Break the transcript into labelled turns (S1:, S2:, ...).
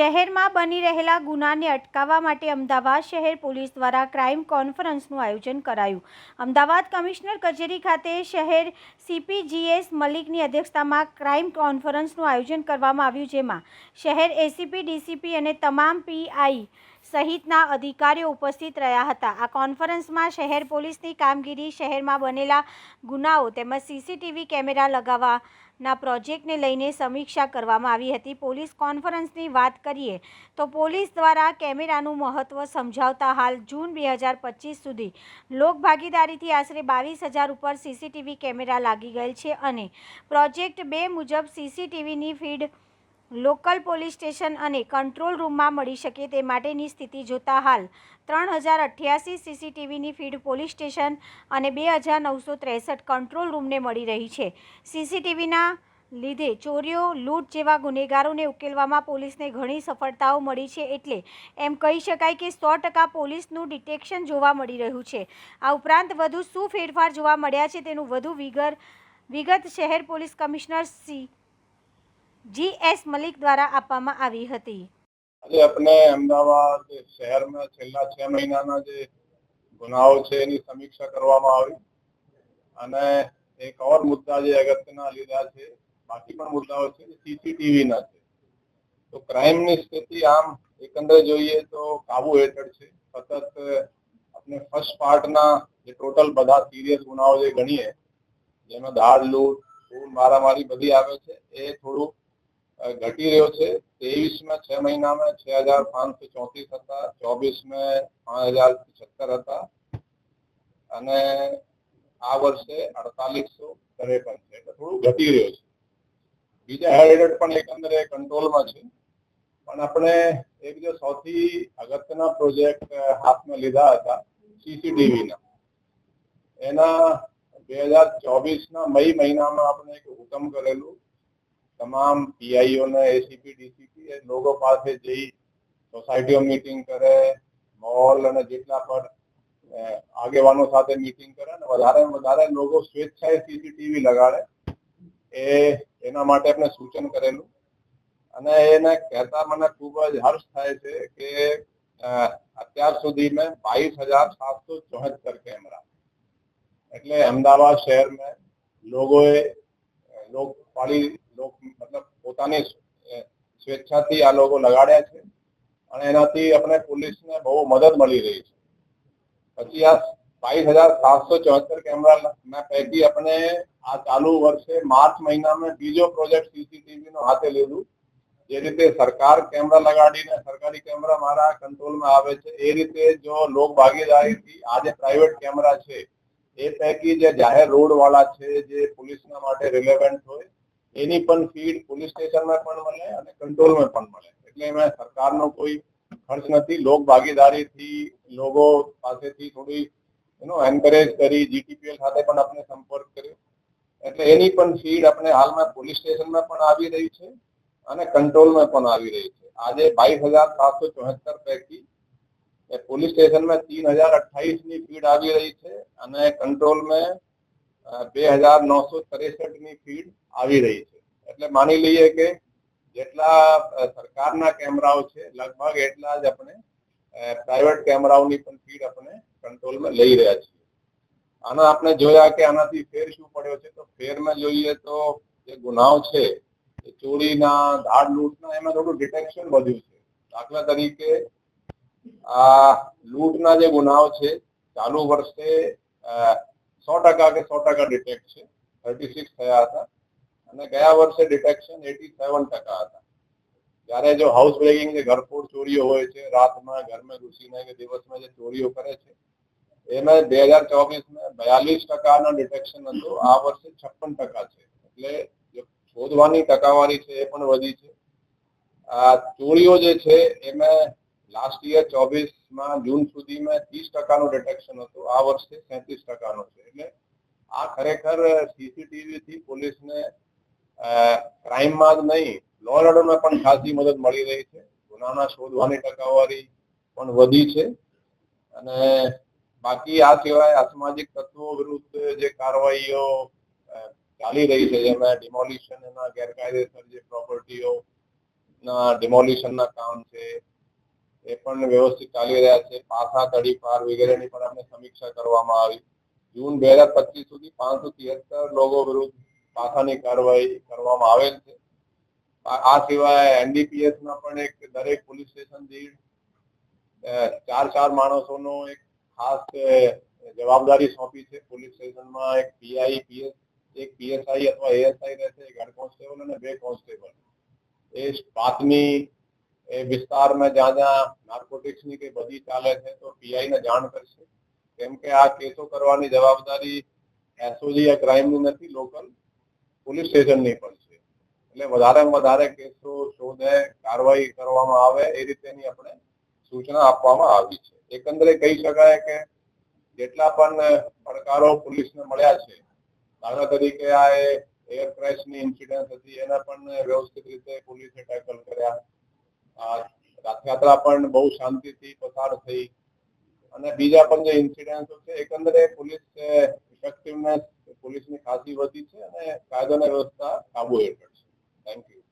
S1: શહેરમાં બની રહેલા ગુનાને અટકાવવા માટે અમદાવાદ શહેર પોલીસ દ્વારા ક્રાઇમ કોન્ફરન્સનું આયોજન કરાયું. અમદાવાદ કમિશનર કચેરી ખાતે શહેર સીપી GS મલિકની અધ્યક્ષતામાં ક્રાઇમ કોન્ફરન્સનું આયોજન કરવામાં આવ્યું, જેમાં શહેર એસીપી, ડીસીપી અને તમામ PI સહિતના અધિકારીઓ ઉપસ્થિત રહ્યા હતા. આ કોન્ફરન્સમાં શહેર પોલીસની કામગીરી, શહેરમાં બનેલા ગુનાઓ તેમજ CCTV કેમેરા લગાવવાના પ્રોજેક્ટને લઈને સમીક્ષા કરવામાં આવી હતી. પોલીસ કોન્ફરન્સની વાત કરીએ તો પોલીસ દ્વારા કેમેરાનું મહત્વ સમજાવતા હાલ જૂન 2025 સુધી લોકભાગીદારીથી આશરે 22,000 ઉપર CCTV કેમેરા લાગી ગયેલ છે અને પ્રોજેક્ટ 2 મુજબ CCTVની ફીડ લોકલ પોલીસ સ્ટેશન અને કંટ્રોલ રૂમમાં મળી શકે તે માટેની સ્થિતિ જોતા હાલ 3088 CCTVની ફીડ પોલીસ સ્ટેશન અને 2963 કંટ્રોલ રૂમને મળી રહી છે. CCTVના લીધે ચોરીઓ, લૂંટ જેવા ગુનેગારોને ઉકેલવામાં પોલીસને ઘણી સફળતાઓ મળી છે. એટલે એમ કહી શકાય કે 100% પોલીસનું ડિટેક્શન જોવા મળી રહ્યું છે. આ ઉપરાંત વધુ શું ફેરફાર જોવા મળ્યા છે તેનું વધુ વિગત શહેર પોલીસ કમિશનર GS મલિક દ્વારા આપવામાં આવી હતી.
S2: આજે આપણે અમદાવાદ શહેરમાં છેલ્લા 6 મહિનાના જે ગુનાઓ છે એની સમીક્ષા કરવામાં આવી અને એક ઓર મુદ્દા જે અગત્યના લીધા છે, બાકી પણ મુદ્દાઓ છે CCTV ના છે. તો ક્રાઇમની સ્થિતિ આમ એકંદરે જોઈએ તો કાબુ હેઠળ છે. સતત આપણે ફર્સ્ટ પાર્ટના જે ટોટલ બધા સિરિયસ ગુનાઓ જે ગણીએ, જેમાં દાળ, લૂંટ, ખૂન, મારામારી બધી આવે છે, એ થોડું ઘટી રહ્યો છે. 23માં 6 મહિનામાં 6,534 હતા, 24માં 5,076 હતા અને આ વર્ષે 4,853 છે, એટલે થોડું ઘટી રહ્યો છે. બીજા હેડ પણ એકંદરે કંટ્રોલમાં છે. પણ આપણે એક જે સૌથી અગત્યના પ્રોજેક્ટ હાથમાં લીધા હતા CCTVના, એના 2024ના મઈ મહિનામાં આપણે એક હુકમ કરેલું તમામ PIઓને, ACP, DCP એ લોકો પાસે જઈ સોસાયટીઓ મીટિંગ કરે, મોલ અને જેટલા પણ આગેવાનો સાથે મીટિંગ કરે અને વધારે લોકો સ્વેચ્છાએ CCTV લગાડે, એના માટે આપણે સૂચન કરેલું. અને એને કહેતા મને ખૂબ જ હર્ષ થાય છે કે અત્યાર સુધીમાં 22,774 કેમેરા, એટલે અમદાવાદ શહેરમાં લોકોએ મતલબ પોતાની સ્વેચ્છાથી આ લોકો લગાડ્યા છે અને એનાથી આપણે પોલીસને બહુ મદદ મળી રહી છે. પછી આ 22,774 કેમેરા પૈકી આપણે આ ચાલુ વર્ષે માર્ચ મહિનામાં બીજો પ્રોજેક્ટ CCTV નો હાથે લીધું. જે રીતે સરકાર કેમેરા લગાડીને સરકારી કેમેરા મારા કંટ્રોલમાં આવે છે, એ રીતે જો લોક ભાગીદારીથી આ જે પ્રાઇવેટ કેમેરા છે એ પૈકી જે જાહેર રોડ વાળા છે, જે પોલીસના માટે રિલેવન્ટ હોય, એની પણ ફીડ પોલીસ સ્ટેશનમાં પણ મળે અને કંટ્રોલમાં પણ મળે. એટલે એમાં સરકારનો કોઈ ખર્ચ નથી. લોક ભાગીદારીથી લોકો પાસેથી થોડી એન્કરેજ કરી, GTPL સાથે પણ આપણે સંપર્ક કર્યો, એટલે એની પણ ફીડ આપણે હાલમાં પોલીસ સ્ટેશનમાં પણ આવી રહી છે અને કંટ્રોલમાં પણ આવી રહી છે. આજે 22,774 પૈકી પોલીસ સ્ટેશનમાં 3,028ની ફીડ આવી રહી છે અને કંટ્રોલમાં 2,963ની ફીડ આવી રહી છે. એટલે માની લઈએ કે જેટલા સરકારના કેમેરાઓ છે, લગભગ એટલા જ આપણે પ્રાઇવેટ કેમેરાઓની પણ ફીડ આપણે કંટ્રોલમાં લઈ રહ્યા છીએ. આના આપણે જોયા કે આનાથી ફેર શું પડ્યો છે. તો ફેરમાં જોઈએ તો જે ગુનાઓ છે, ચોરીના, દાળ, લૂંટના, એમાં થોડું ડિટેક્શન વધ્યું છે. દાખલા તરીકે આ લૂંટના જે ગુનાઓ છે, ચાલુ વર્ષે 100% કે 100% ડિટેક્ટ છે, 36 થયા હતા અને ગયા વર્ષે ડિટેક્શન 87% હતા. જ્યારે જો હાઉસ બ્રેકિંગ, જે ઘરફોડ ચોરીઓ હોય છે, રાતમાં ઘરમાં ઘૂસીને કે દિવસમાં જે ચોરીઓ કરે છે, એમાં 2024માં 42% ડિટેક્શન હતું. આ વર્ષે 56% છે. એટલે શોધવાની ટકાવારી છે એ પણ વધી છે. આ ચોરીઓ જે છે એમાં લાસ્ટ યર 24માં જૂન સુધીમાં 30%નું ડિટેક્શન હતું. આ વર્ષે 37%નું છે. એટલે આ ખરેખર CCTV થી પોલીસને ક્રાઇમમાં જ નહીં, લો એન્ડ ઓર્ડરમાં પણ ખાસી મદદ મળી રહી છે. ગુનાના શોધવાની ટકાવારી પણ વધી છે. અને બાકી આ સિવાય અસામાજિક તત્વો વિરુદ્ધ જે કાર્યવાહીઓ ચાલી રહી છે, જેમાં ડિમોલિશન, એના ગેરકાયદેસર જે પ્રોપર્ટીઓ ના ડિમોલિશનના કામ છે એ પણ વ્યવસ્થિત ચાલી રહ્યા છે. પાસા તડીપાર વગેરેની પણ આપણે સમીક્ષા કરવામાં આવી. જૂન 2025 સુધી 573 લોકો વિરુદ્ધ પાસાની કાર્યવાહી કરવામાં આવેલ છે. આ સિવાય એનડીપીએસમાં પણ એક દરેક પોલીસ સ્ટેશન દીઠ 4 માણસોનો એક ખાસ જવાબદારી સોંપી છે. પોલીસ સ્ટેશનમાં એક પીઆઈ, એક પીએસઆઈ અથવા એએસઆઈ રહેશે, એક હેડ કોન્સ્ટેબલ અને 2 કોન્સ્ટેબલ. એ બાતમી એ વિસ્તારમાં જ્યાં નાર્કોટિક્સની કે બધી ચાલે છે તો પીઆઈને જાણ કરશે, કેમ કે આ કેસો કરવાની જવાબદારી એસઓજી या ક્રાઇમની નથી, લોકલ પોલીસ સ્ટેશનની પણ છે. એટલે વધારેમાં વધારે કેસો શોધે, કાર્યવાહી કરવામાં આવે એ રીતેની આપણે સૂચના આપવામાં આવી છે. એકંદરે કહી શકાય કે જેટલા પણ પડકારો પોલીસને મળ્યા છે, દાખલા તરીકે આ એર ક્રેશની ઇન્સિડન્ટ હતી એના પણ વ્યવસ્થિત રીતે પોલીસે ટેકલ કર્યા. રથયાત્રા પણ બહુ શાંતિથી પસાર થઈ અને બીજા પણ જે ઇન્સિડન્ટો છે, એકંદરે પોલીસ ઇફેક્ટિવનેસ પોલીસની ખાસી વધી છે અને કાયદો અને વ્યવસ્થા કાબુ હેઠળ છે. Thank you.